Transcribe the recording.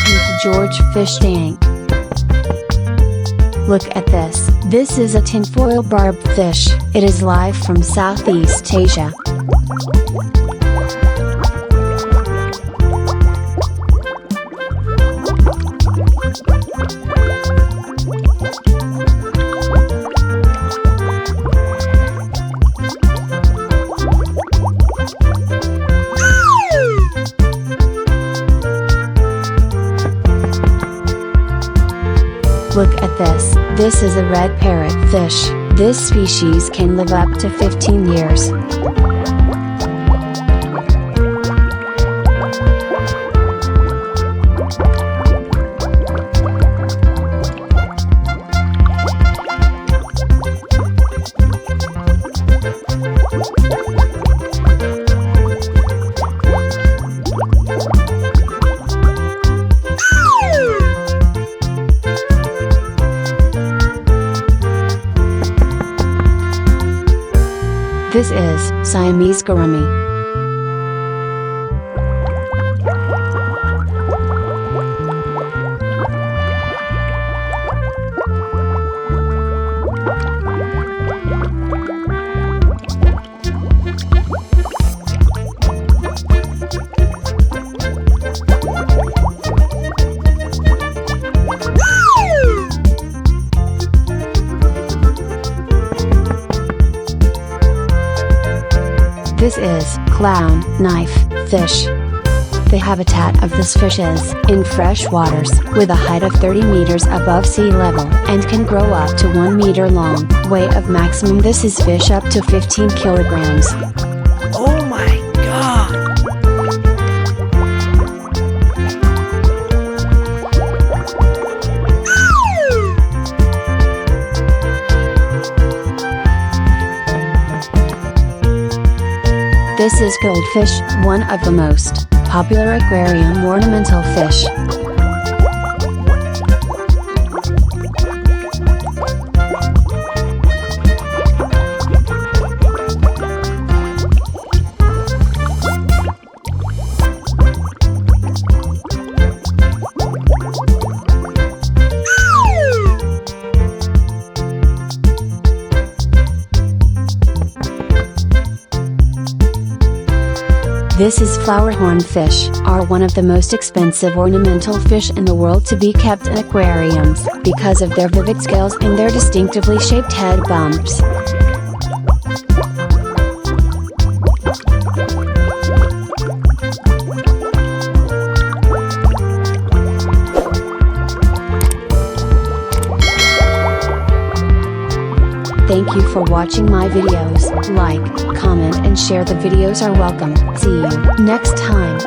to George Fish Tank. Look at this. This is a tinfoil barb fish. It is live from Southeast Asia. Look at this. This is a red parrot fish. This species can live up to 15 years. This is Siamese gourami. This is clown knife fish. The habitat of this fish is in fresh waters with a height of 30 meters above sea level and can grow up to 1 meter long. Weight of maximum this is fish up to 15 kilograms. Oh my god! This is goldfish, one of the most popular aquarium ornamental fish. This is flowerhorn fish, are one of the most expensive ornamental fish in the world to be kept in aquariums, because of their vivid scales and their distinctively shaped head bumps. Thank you for watching my videos. Like, comment and share the videos are welcome. See you next time.